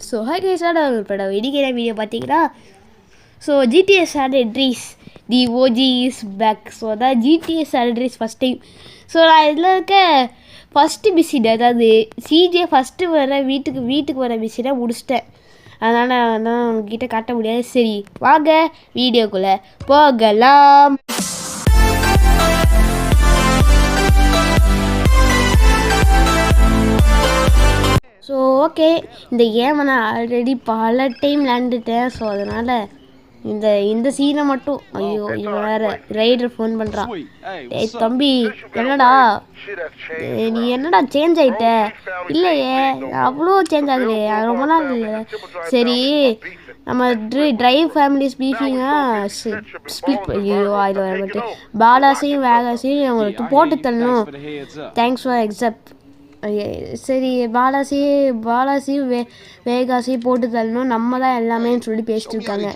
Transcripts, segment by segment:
So hi கைஸாக இப்போ இடிக்கிற video பார்த்தீங்கன்னா so GTA San Andreas the OG is back. So அதான் GTA San Andreas first time. So நான் இதில் இருக்க ஃபஸ்ட்டு மிஷின், அதாவது சிஜே ஃபஸ்ட்டு வர வீட்டுக்கு வர மிஷினை முடிச்சிட்டேன். அதனால் நான் உங்ககிட்ட காட்ட முடியாது. சரி வாங்க வீடியோக்குள்ளே போகலாம். ஸோ ஓகே, இந்த கேமை நான் ஆல்ரெடி பல டைம் விளாண்டுட்டேன். ஸோ அதனால் இந்த சீனை மட்டும் ஐயோ இவன் வேறு ரைடர் ஃபோன் பண்ணுறான். ஏய் தம்பி, என்னடா நீ என்னடா சேஞ்ச் ஆகிட்ட? இல்லையே, அவ்வளோ சேஞ்ச் ஆகுது, ரொம்ப நாள் இல்லை. சரி நம்ம டிரைவ் ஃபேமிலி ஸ்பீக்கிங்காக ஸ்பீக் ஐயோ அதில் வர மாட்டேன். பாலாசையும் வேகாசையும் அவங்களுக்கு போட்டு தரணும். Thanks for accept. சரி பாலாசியும் வேகாசியும் போட்டு தரணும், நம்ம தான் எல்லாமே சொல்லி பேசிட்டு இருக்காங்க.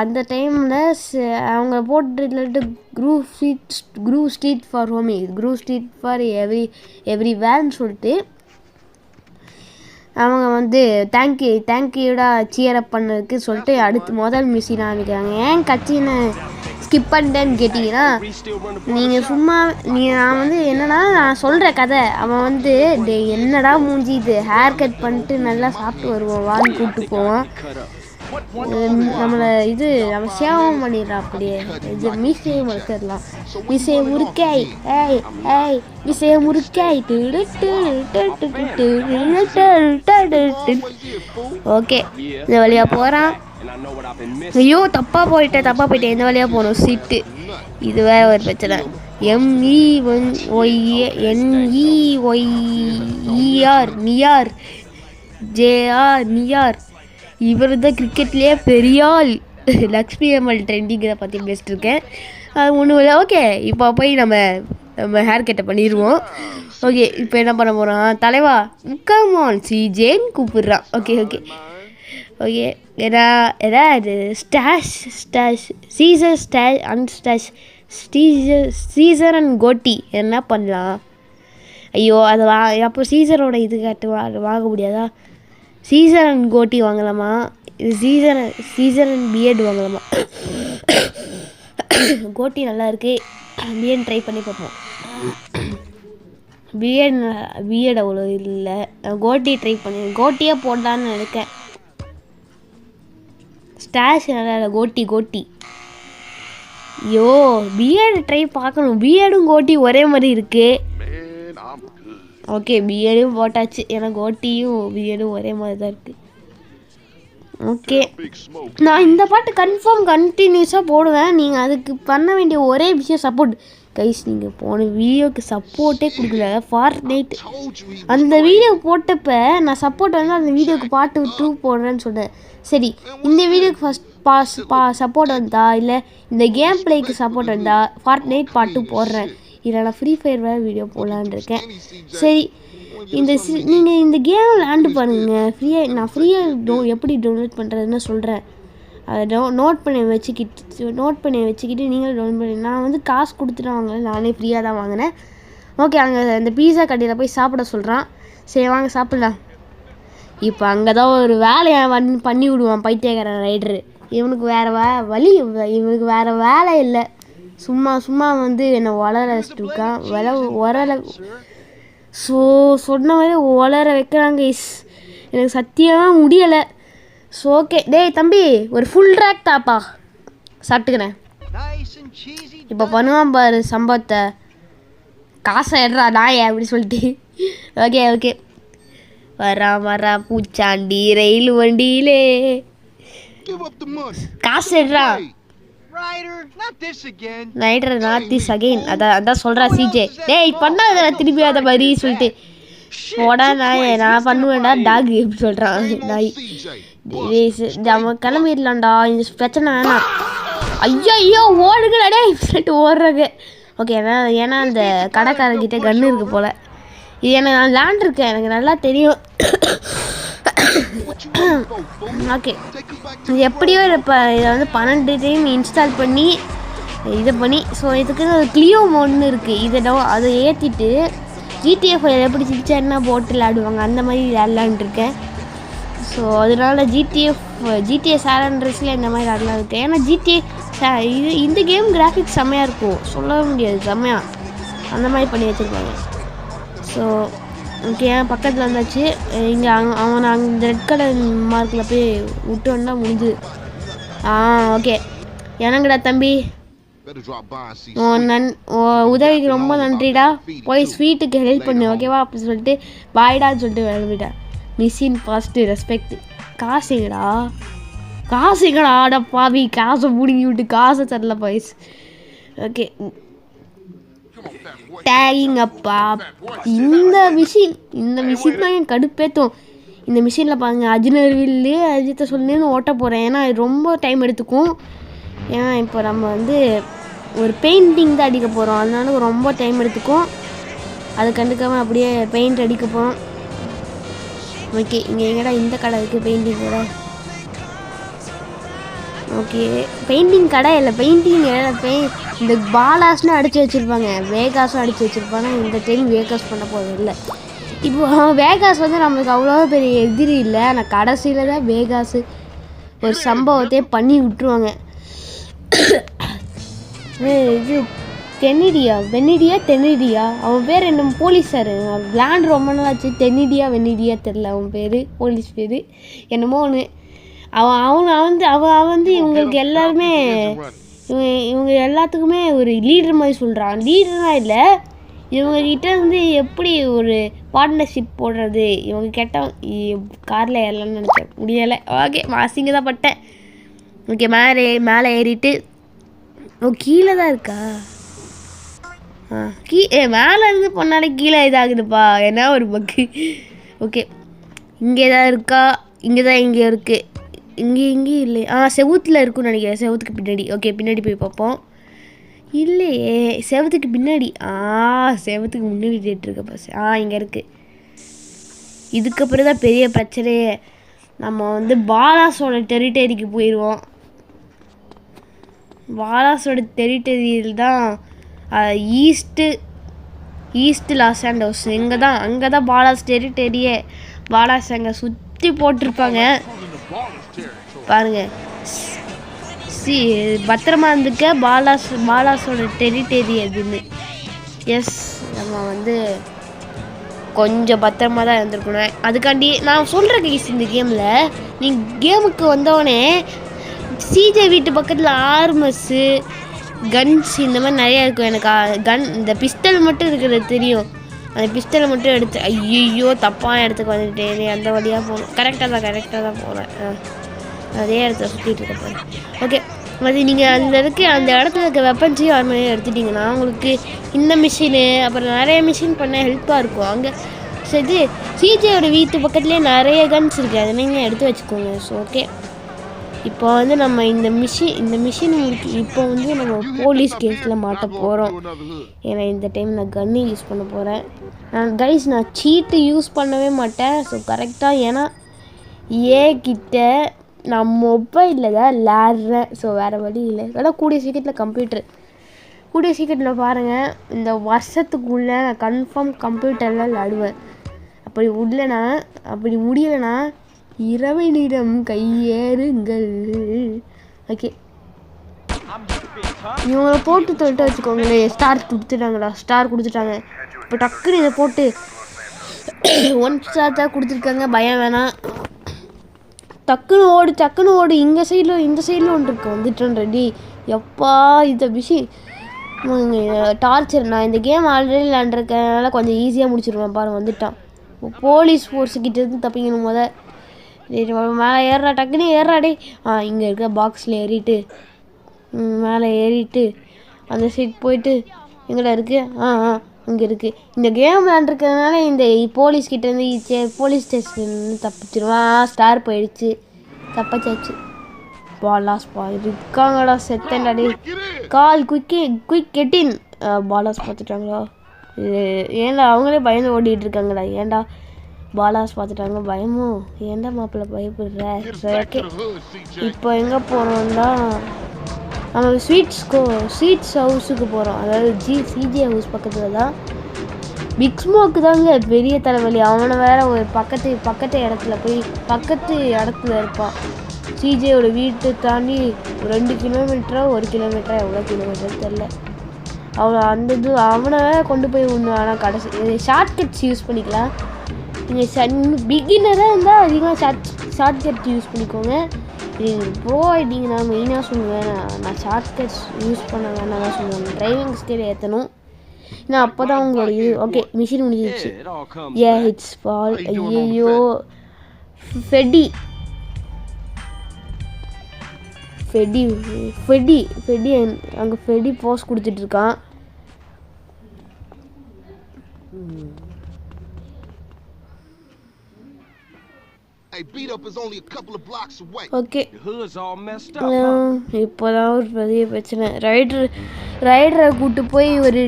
அந்த டைமில் அவங்க போட்டு Grove Street for homie, Grove Street for every வேர்ன்னு சொல்லிட்டு அவங்க தேங்க்யூடா சியரப் பண்ணதுக்கு சொல்லிட்டு அடுத்து முதல் மிஷின் ஆரம்பிக்கிறாங்க. ஏன் கட்சின்னு ஸ்கிப் பண்ணிட்டேன்னு கேட்டிங்கன்னா, நான் என்னன்னா நான் சொல்கிற கதை. அவன் என்னடா மூஞ்சி இது, ஹேர் கட் பண்ணிட்டு நல்லா சாப்பிட்டு வருவோம் வான்னு கூப்பிட்டு போவான். நம்மளை நம்ம சேவம் பண்ணிடுறான். அப்படியே மீசையை முறுக்கிடலாம். மீசையை முறுக்காய், ஏய் ஏய் மீசையை முறுக்காய். ஓகே, இந்த வழியாக போகிறான். ஐயோ தப்பாக போயிட்டேன். இந்த வழியாக போகணும். சீட்டு இது வேற ஒரு பிரச்சனை. NEYR நியார் JR நியார். இவர் தான் கிரிக்கெட்லேயே பெரியாள். லக்ஷ்மி எம்எல் ட்ரெண்டிங்கை பற்றி பேசிட்டு இருக்கேன். அது ஒன்றும் இல்லை. ஓகே, இப்போ போய் நம்ம ஹேர் கட்டை பண்ணிடுவோம். ஓகே, இப்போ என்ன பண்ண போகிறோம்? தலைவா கமான் சிஜேன்னு கூப்பிடுறான். ஓகே ஏன்னா இது சீசர் அண்ட் கோட்டி என்ன பண்ணலாம்? ஐயோ அது அப்போ சீசரோட இது காட்டு வாங்க முடியாதா? சீசர் அண்ட் கோட்டி வாங்கலாமா? இது சீசர் அண்ட் பிஎட் வாங்கலாமா? கோட்டி நல்லா இருக்கு, பிஎட் ட்ரை பண்ணி பார்ப்போம். பிஎட் அவ்வளோ இல்லை, கோட்டி ட்ரை பண்ணி கோட்டியே போடலான்னு நினைக்கேன். ஸ்டாஷ் நல்லா இல்லை, கோட்டி. ஐயோ பிஎட் ட்ரை பார்க்கணும். பிஎடும் கோட்டி ஒரே மாதிரி இருக்கு. ஓகே, பிஎடும் போட்டாச்சு. ஏன்னா கோட்டியும் பிஎடும் ஒரே மாதிரி தான் இருக்குது. ஓகே, நான் இந்த பாட்டு கண்டினியூஸாக போடுவேன். நீங்கள் அதுக்கு பண்ண வேண்டிய ஒரே விஷயம் சப்போர்ட். கைஸ், நீங்கள் போன வீடியோக்கு சப்போர்ட்டே கொடுக்கல. ஃபார்ட்நைட் அந்த வீடியோ போட்டப்போ நான் சப்போர்ட் அந்த வீடியோக்கு பாட்டு 2 போடுறேன்னு சொன்னேன். சரி, இந்த வீடியோக்கு ஃபஸ்ட் சப்போர்ட் வந்தா, இல்லை இந்த கேம் பிளேக்கு சப்போர்ட் வந்தா ஃபார்ட்நைட் பாட்டு போடுறேன். இல்லை நான் ஃப்ரீ ஃபயர் வேறு வீடியோ போடலான்னு இருக்கேன். சரி, நீங்கள் இந்த கேம் விளாண்டு பாருங்கள். நான் ஃப்ரீயாக எப்படி டவுன்லோட் பண்ணுறதுன்னு சொல்கிறேன். அதை நோட் பண்ணி வச்சுக்கிட்டு நீங்களும் டவுன்லோட் பண்ணி. நான் காசு கொடுத்துட்டு வாங்கல, நானே ஃப்ரீயாக தான் வாங்கினேன். ஓகே, அங்கே அந்த பீஸா கடையில் போய் சாப்பிட சொல்கிறான். சரி வாங்க சாப்பிட்லாம். இப்போ அங்கே தான் ஒரு வேலையை பண்ணி விடுவான் பைத்தியக்கார ரைடரு. இவனுக்கு வேறு வேலை இல்லை. சும்மா என்னை வளர வச்சுட்டுருக்கான். சொன்ன மாதிரி வளர வைக்கிறாங்க. எனக்கு சத்தியமாக முடியலை. ஸோ ஓகே, டேய் தம்பி ஒரு ஃபுல் ட்ராக் தாப்பா, சாப்பிட்டுக்கிறேன். இப்போ பண்ணுவான் பாரு சம்பவத்தை. காசை எடுறா நாயே அப்படி சொல்லிட்டு. ஓகே வரா பூச்சாண்டி ரயில் வண்டியிலே காசு எடுறா. Ryder not this again. அதான் சொல்கிறா சிஜே. டேய் பண்ணாத திருப்பி அதை மாதிரி சொல்லிட்டு போடா நாயே, நான் பண்ணுவேன்டா டாக் எப்படி சொல்கிறான் நாய். நம்ம கிளம்பிடலாம்டா, இந்த பிரச்சனை வேணாம். ஐயோ ஓடுங்கடா டே சொல்லிட்டு ஓடுறாங்க. ஓகே, ஏன்னா அந்த கடைக்காரங்கிட்ட கன்று இருக்குது போல். இது எனக்கு நான் விளாண்டுருக்கேன், எனக்கு நல்லா தெரியும். ஓகே, இது எப்படியோ இப்போ இதை 12 டைம் இன்ஸ்டால் பண்ணி ஸோ இதுக்கு ஒரு கிளியோ மோட்னு இருக்குது. அதை ஏற்றிட்டு ஜிடிஎஃப் எப்படி சிரிச்சா என்ன போட்டு விளாடுவாங்க அந்த மாதிரி விளாண்டுருக்கேன். ஸோ அதனால ஜிடிஏ சாரண்ட்ரஸில் இந்த மாதிரி ஆடலாம் இருக்குது. ஏன்னா இந்த கேம் கிராஃபிக்ஸ் செம்மையாக இருக்கும், சொல்லவே முடியாது, செம்மையாக அந்த மாதிரி பண்ணி வச்சுருப்பாங்க. ஸோ ஓகே பக்கத்தில் வந்தாச்சு. இங்கே அவனை அந்த ரெட் கலர் மார்க்கில் போய் விட்டு வந்தால் முடிஞ்சுது. ஓகே எனங்கடா தம்பி, உதவிக்கு ரொம்ப நன்றிடா, போய் ஸ்வீட்டுக்கு ஹெல்ப் பண்ணு ஓகேவா அப்படின்னு சொல்லிட்டு பாய்டான்னு சொல்லிட்டு விளம்பிட்டேன். Mission first respect. காசுங்கடா ஆட பாவி, காசை பிடிங்கி விட்டு காசை தரல பாய்ஸ். ஓகே டேகிங் அப்பா. இந்த மிஷின் தான் என் கடுப்பேற்றும். இந்த மிஷினில் பாருங்கள், அஜித்தை சொல்லின்னு ஓட்ட போகிறேன். ஏன்னா இது ரொம்ப டைம் எடுத்துக்கும். ஏன்னா இப்போ நம்ம வந்து ஒரு பெயிண்டிங் தான் அடிக்க போகிறோம், அதனால ரொம்ப டைம் எடுத்துக்கும். அது கண்டுக்காமல் அப்படியே பெயிண்ட் அடிக்க போகிறோம். ஓகே இங்கே எங்கடா இந்த கடை இருக்குது, பெயிண்டிங் கடை. ஓகே பெயிண்டிங் கடை இல்லை, இந்த பாலாஸ்னு அடித்து வச்சுருப்பாங்க, வேகாஸும் அடித்து வச்சுருப்பாங்க. இந்த டைம் வேகாஸ் பண்ண போகிறது இல்லை. இப்போ வேகாஸ் வந்து நம்மளுக்கு அவ்வளோ பெரிய எதிரி இல்லை, ஆனால் கடைசியில் தான் வேகாஸு ஒரு சம்பவத்தை பண்ணி விட்டுருவாங்க. இது தென்னிடியா அவன் பேர் என்ன, போலீஸாரு விளாண்டு ரொம்ப நாள் ஆச்சு. வென்னிடியா தெரில அவன் பேர், போலீஸ் பேர் என்னமோ ஒன்று. அவன் வந்து இவங்களுக்கு எல்லாருமே இவங்க எல்லாத்துக்குமே ஒரு லீடர் மாதிரி சொல்கிறான். லீடராக இல்லை, இவங்ககிட்ட வந்து எப்படி ஒரு பார்ட்னர்ஷிப் போடுறது, இவங்க கேட்டால் காரில் ஏறலாம்னு நினச்சேன், முடியலை. ஓகே மாசிங்க தான் பட்டேன். ஓகே மேலே ஏறிட்டு கீழே தான் இருக்கா? மேலே இருந்து பொண்ணாலே கீழே இதாகுதுப்பா, என்ன ஒரு பக்கு. ஓகே இங்கே தான் இருக்கா? இங்கே இருக்குது. இங்கேயும் இல்லை. செவுத்தில் இருக்குன்னு நினைக்கிறேன், செவுத்துக்கு பின்னாடி. ஓகே பின்னாடி போய் பார்ப்போம். இல்லையே செவத்துக்கு பின்னாடி, செவத்துக்கு முன்னாடி தேட்டிருக்க பஸ். இங்கே இருக்குது. இதுக்கப்புறம் தான் பெரிய பிரச்சனையே. நம்ம வந்து பாலாஸோட டெரிட்டரிக்கு போயிடுவோம். பாலாஸோட டெரிட்டரியில் தான் ஈஸ்ட் லாஸ் ஆண்டோஸ், அங்கே தான் பாலாஸ் டெரிட்டரியே. பாலாஸ் அங்கே சுற்றி போட்டிருப்பாங்க பாருங்க. பத்திரமா இருந்துக்க, பாலாஸோட டெரிட்டரி அதுன்னு. எஸ் நம்ம வந்து கொஞ்சம் பத்திரமா தான் இருந்திருக்கணும். அதுக்காண்டி நான் சொல்கிறேன் கைஸ், இந்த கேமில் நீங்கள் கேமுக்கு வந்தோடனே சிஜே வீட்டு பக்கத்தில் ஆர்மஸ்ஸு கன்ஸ் இந்த மாதிரி நிறையா இருக்கும். எனக்கு இந்த பிஸ்டல் மட்டும் இருக்கிறது தெரியும். அந்த பிஸ்டலை மட்டும் எடுத்து, ஐயோ தப்பான இடத்துக்கு வந்துட்டேன், அந்த வழியாக போகணும். கரெக்டாக தான் போகிறேன். அதே இடத்துல சுற்றிட்டு இருக்க போகிறேன். ஓகே அது நீங்கள் அந்த இடத்துல இருக்க வெப்பன்ஸையும் ஆர்மையும் எடுத்துட்டிங்கன்னா உங்களுக்கு இந்த மிஷினு அப்புறம் நிறைய மிஷின் பண்ண ஹெல்ப்பாக இருக்கும். அங்கே இது சிஜேயோட வீட்டு பக்கத்துலேயே நிறைய கன்ஸ் இருக்குது, அதை நீங்கள் எடுத்து வச்சுக்கோங்க. ஸோ ஓகே இப்போ வந்து நம்ம இந்த மிஷின் இப்போ வந்து நம்ம போலீஸ் கேஸில் மாட்ட போகிறோம். ஏன்னா இந்த டைம் நான் கன்னு யூஸ் பண்ண போகிறேன். நான் சீட்டு யூஸ் பண்ணவே மாட்டேன். ஸோ கரெக்டாக ஏன்னா கிட்ட நான் மொபைலில் தான் விளாட்றேன். ஸோ வேறு வழி இல்லை. ஆனால் கூடிய சீக்கிரத்தில் பாருங்கள், இந்த வருஷத்துக்குள்ளே நான் கன்ஃபார்ம் கம்ப்யூட்டரில் விளாடுவேன். அப்படி முடியலைன்னா இரவனிடம் கையேறுங்கள். ஓகே இவங்களை போட்டு தொட்டு வச்சுக்கோங்களேன். ஸ்டார் கொடுத்துட்டாங்க. இப்போ டக்குன்னு இதை போட்டு 1 ஸ்டார் தான் கொடுத்துருக்காங்க, பயம் வேணாம். டக்குன்னு ஓடு. இந்த சைடில் ஒன்று இருக்கு, வந்துட்டேன் ரெடி. எப்பா இந்த விஷயம் டார்ச்சர். நான் இந்த கேம் ஆல்ரெடி விளாண்டுருக்கனால கொஞ்சம் ஈஸியாக முடிச்சிருவேன். பாருங்கள் வந்துட்டான். போலீஸ் ஃபோர்ஸுக்கிட்ட இருந்து தப்பிக்கணும். மேலே ஏறுறா, டக்குன்னு ஏறாடே. இங்கே இருக்க பாக்ஸில் ஏறிட்டு மேலே ஏறிட்டு அந்த சைட் போயிட்டு எங்கடா இருக்குது? இங்கே இருக்குது. இந்த கேம் விளாண்டுருக்கிறதுனால இந்த போலீஸ்கிட்டேருந்து போலீஸ் ஸ்டேஷன்லேருந்து தப்பிச்சிருவான். ஸ்டார் போயிடுச்சு, தப்பாச்சாச்சு. பாலாஸ் இருக்காங்கடா, செத்தண்டாடி. Quick get in. பாலாஸ் பார்த்துட்டாங்களா? ஏன்டா அவங்களே பயந்து ஓடிட்டு இருக்காங்கடா. ஏன்டா பாலாஸ் பார்த்துட்டாங்க, பயமோ? ஏன்டா மாப்பிள்ளை பயப்படுற? ஓகே இப்போ எங்கே போகிறோம்னா நம்ம ஸ்வீட்ஸ் ஹவுஸுக்கு போகிறோம். அதாவது சிஜே ஹவுஸ் பக்கத்தில் தான். பிக் ஸ்மோக்கு தாங்க பெரிய தலைவலி. அவனை வேற ஒரு பக்கத்து இடத்துல இருப்பான். சிஜேயோட வீட்டை தாண்டி 2 கிலோமீட்டரோ 1 கிலோமீட்டரா எவ்வளோ கிலோமீட்டர் தெரில. அவனை வேற கொண்டு போய் ஒன்று. ஆனால் கடைசி ஷார்ட்கட்ஸ் யூஸ் பண்ணிக்கலாம். நீங்கள் பிகினராக இருந்தால் அதிகமாக ஷார்ட்கட் யூஸ் பண்ணிக்கோங்க. ப்ரோ ஆகிட்டிங்க நான் மெயினாக சொல்லுவேன். நான் ஷார்ட்கட்ஸ் யூஸ் பண்ண வேணாம் தான் சொல்லுவேன். டிரைவிங் ஸ்கில் ஏற்றணும். நான் அப்போ தான் உங்களோட இது ஓகே மிஷின் முடிஞ்சிருச்சு. It's fall. ஐயோ ஃபெடி அங்கே ஃபெடி போஸ் கொடுத்துட்ருக்கான். ஓகே இப்போதான் ஒரு பெரிய பிரச்சனை. ரைடரை கூட்டு போய் ஒரு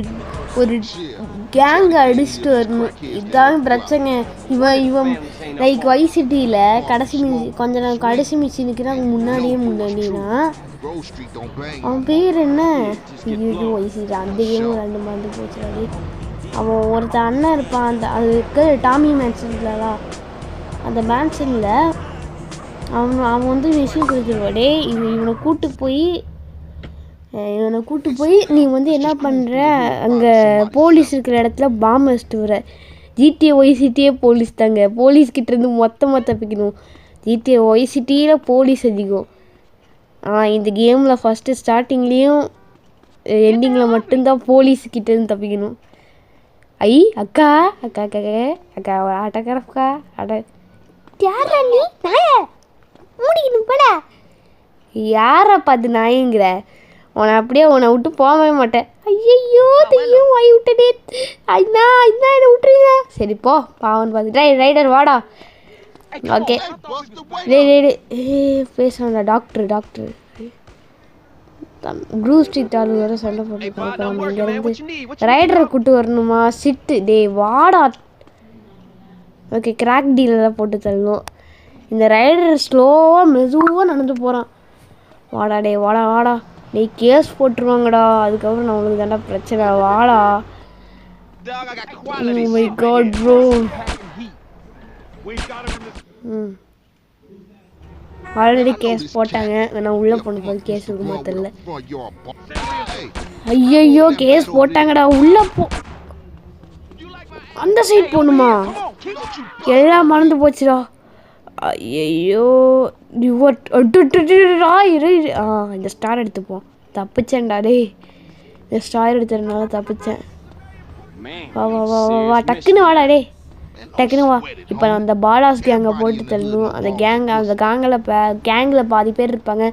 கேங் அடிச்சுட்டு வரணும். இதுதான் பிரச்சனை. இவன் லைக் வைசிட்டியில் கடைசி மிஷினுக்கு நாங்கள் முன்னாடினா அவன் பேர் என்ன வைசிட்டி அந்த கேம் 2 மறந்து போச்சு. அவன் ஒருத்தன் அண்ணன் இருப்பான். அதுக்கு டாமி மேன்சன்லாம் அந்த மேன்சனில் அவன் வந்து மிஷின் கொடுத்துருவாடே. இவனை கூட்டு போய் நீ வந்து என்ன பண்ணுற, அங்கே போலீஸ் இருக்கிற இடத்துல பாம்பு வச்சுட்டு வர. ஜிடிஏ ஒய்சிட்டியே போலீஸ் தாங்க. போலீஸ்கிட்டேருந்து மொத்தமாக தப்பிக்கணும். ஜிடிஏ ஒய்சிட்டியில் போலீஸ் அதிகம். இந்த கேமில் ஃபஸ்ட்டு ஸ்டார்டிங்லேயும் எண்டிங்கில் மட்டும்தான் போலீஸ்கிட்டேருந்து தப்பிக்கணும். அக்கா அக்கா அக்கா அக்கா ஒரு ஆட்டோகிராஃப்கா யாரை பார்த்து நாயங்கிற? உன்னை விட்டு போகவே மாட்டேன். ஐயோ தையும் வாய் விட்டனே. என்ன என்னை விட்டுருங்க. சரி போ பாவன் பார்த்துட்டா. ரைடர் வாடா. ஓகே பேசுகிறா டாக்டர் ப்ரூ ஸ்ட்ரீட் ஆளு வர சண்டை போட்டு பார்க்கலாம். இங்கேருந்து ரைடரை கூட்டு வரணுமா? சிட்டு டே வாடா. ஓகே கிராக் டீலெலாம் போட்டு தள்ளணும். இந்த ரைடர் ஸ்லோவாக மெதுவாக நடந்து போகிறான். வாடா டே வாடா டே கேஸ் போட்டுருவாங்கடா. அதுக்கப்புறம் நம்மளுக்கு தாண்டா பிரச்சனை. வாடா. Oh my god bro. Already case போட்டாங்க. நான் உள்ளே போனபோது கேஸ் இருக்குமா தெரியல. ஐயோ கேஸ் போட்டாங்கடா. உள்ளே அந்த சைட் போகணுமா? எல்லாம் மறந்து போச்சுடா. ஐயோ இந்த ஸ்டார் எடுத்துப்போம். தப்பிச்சேன்டா டே. இந்த ஸ்டார் எடுத்ததுனால தப்பிச்சேன். வா டக்குன்னு வாடா டே. டக்குன்னு வா. இப்போ நான் அந்த பாலாஸ் கேங்கை போட்டு தரணும். அந்த கேங்கில் பாதி பேர் இருப்பாங்க.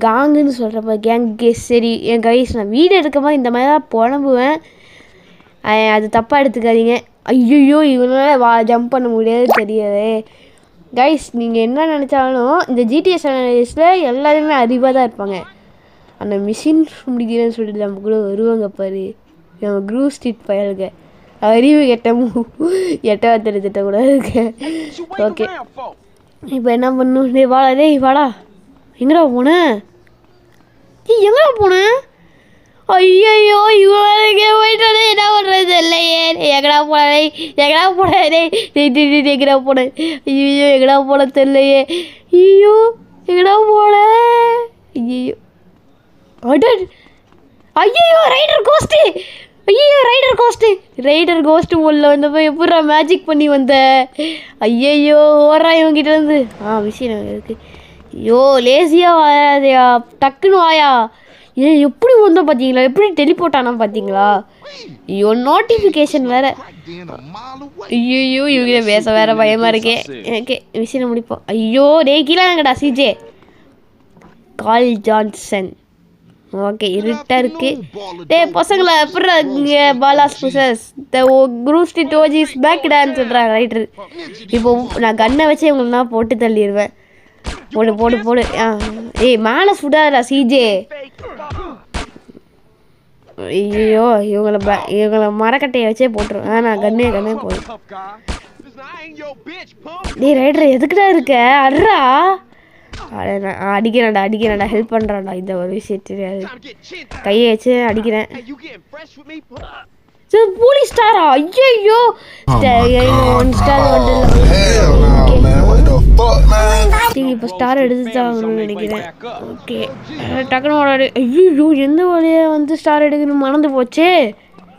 காங்குன்னு சொல்கிறப்ப கேங்கு சரி என் கைஸ் நான் வீடியோ எடுக்கும்போது இந்த மாதிரி தான் புலம்புவேன். அது தப்பாக எடுத்துக்காதீங்க. ஐயோ இவனால ஜம்ப் பண்ண முடியாது தெரியாது. கைஸ் நீங்கள் என்ன நினச்சாலும் இந்த ஜிடிஏ சேனல்ஸில் எல்லாருமே அறிவாக தான் இருப்பாங்க. அந்த மிஷின் முடிக்கிறேன்னு சொல்லிட்டு நம்ம கூட வருவாங்க பாரு. நம்ம ப்ரூ ஸ்ட்ரீட் பயலுங்க அறிவு எட்டாவது கூட இருக்கு. ஓகே இப்போ என்ன பண்ணும்? வாடா எங்கடா போனேன்? எங்கடா போனேன்? ஐயோ இவனுக்கு போயிட்டு என்ன பண்ணுறது இல்லையே. எங்கடா போனேன்? எங்கடா போனேன்? ஐயோ எங்கடா போன தெரியலையே. ஐயோ எங்கடா போனேன்? ஐயோ ரைடர் கோஸ்ட்டு உள்ள வந்தப்போ எப்படா மேஜிக் பண்ணி வந்த? ஐயோ ஓடுறா இவங்கிட்ட இருந்து. விஷயம் இருக்கு. ஐயோ லேசியாக வாயாதையா டக்குன்னு வாயா. எப்படி வந்தா பார்த்தீங்களா? எப்படி டெலிபோர்ட் ஆனால் பார்த்தீங்களா? ஐயோ நோட்டிஃபிகேஷன் வேறு. ஐயோ இவங்க பேச வேறு பயமாக இருக்கே. ஓகே விஷயம் முடிப்போம். ஐயோ டே கீழே எங்கடா சிஜே கால் ஜான்சன். ஓகே இருட்டாக இருக்குது. டே பசங்களை எப்படி இங்கே பாலாஸ் புசஸ் ப்ரூ ஸ்ட்ரீட் ஓஜிஸ் பேக் டான்ஸ் சொல்கிறாங்க ரைட்ரு. இப்போ நான் கண்ணை வச்சு இவங்களுக்கு நான் போட்டு தள்ளிடுவேன். போடு மேலே சுடாதடா சிஜே. ஐயோ இவங்களை மரக்கட்டையை வச்சே போட்டுருவேன். நான் கண்ணே போதும். டே ரைடர் எதுக்குடா இருக்க? அட்ரா அடிக்கிறேன்டா ஹெல்ப் பண்ணுறான்டா. இந்த ஒரு விஷயம் தெரியாது. கையை வச்சு அடிக்கிறேன். போலீஸ் ஸ்டாரா? ஐயோ ஒன் ஸ்டார் வந்து இப்போ ஸ்டார் எடுத்து தான் நினைக்கிறேன். ஓகே டக்குனு ஓடாடு. ஐயோ எந்த வழியாக வந்து ஸ்டார் எடுக்கணும் மறந்து போச்சே.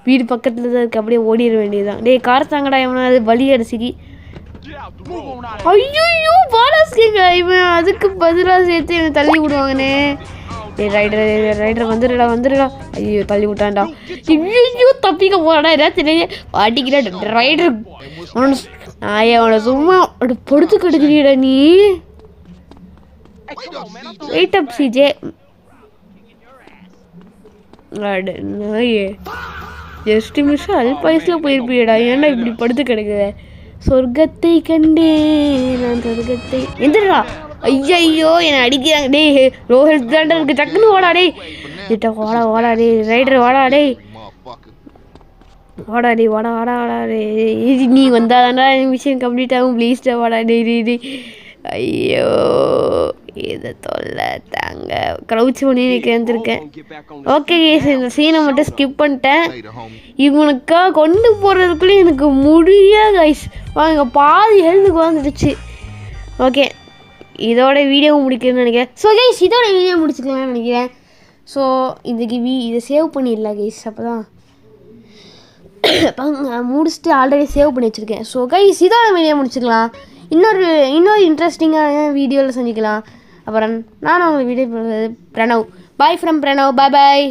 வீடு பக்கத்தில் தான் இருக்குது, அப்படியே ஓடிட வேண்டியதுதான். டேய் கார் தாங்கடா இவனா, அது வலி அடிச்சிக்கி. ஐயோ பாலாஸ்கிங்க இவன் அதுக்கு பதிலாக சேர்த்து இவன் தள்ளி விடுவாங்கண்ணே. டே ரைடர் வந்துடுடா. ஐயோ தள்ளி விட்டான்டா. ஐயோ தப்பிக்க போறாடா. ஏதாவது தெரிய பாட்டிக்கிற ரைடர் அவனை சும்மா படுத்து கெடுக்கிறீடா நீ. வெயிட் அப் சிஜே. நாயே ஜஸ்ட் மிஸ் அல்பாயுஸ்ல போயிருப்பியடா. ஏன்டா இப்படி படுத்து கிடக்குற? சொர்க்கத்தை கண்டேன் நான் சொர்க்கத்தை. எந்திரா. ஐயோ என்னை அடிக்கிறாங்க. டே ரோஹித் தாண்டா இருக்கு. டக்குன்னு ஓடா டே. கிட்ட ஓடா டே ரைடர் ஓடா டே. வாடா டே. நீ வந்தாதாண்டா விஷயம் கம்ப்ளீட் ஆகும். ப்ளீஸ்டா வாடா டே. ஐயோ இதை தொல்லை தாங்க. க்ரௌச் பண்ணி நிற்கிறேன். ஓகே இந்த சீனை மட்டும் ஸ்கிப் பண்ணிட்டேன். இவனுக்காக கொண்டு போகிறதுக்குள்ளே எனக்கு முடியாது கைஸ். வாங்க பாதி ஹெல்த்துக்கு வந்துடுச்சு. ஓகே இதோட வீடியோ முடிக்கணும்னு நினைக்கிறேன். ஸோ கைஸ் இதோட வீடியோ முடிச்சுக்கலாம்னு நினைக்கிறேன். ஸோ இதுக்கு இதை சேவ் பண்ணிடலாம் கைஸ். அப்போ தான் முடிச்சுட்டு ஆல்ரெடி சேவ் பண்ணி வச்சுருக்கேன். ஸோ கைஸ் இதோட வீடியோ முடிச்சுக்கலாம். இன்னொரு இன்ட்ரெஸ்டிங்கான வீடியோவில் செஞ்சுக்கலாம். அப்புறம் நான் உங்களுக்கு video Pranav. Bye from Pranav. Bye.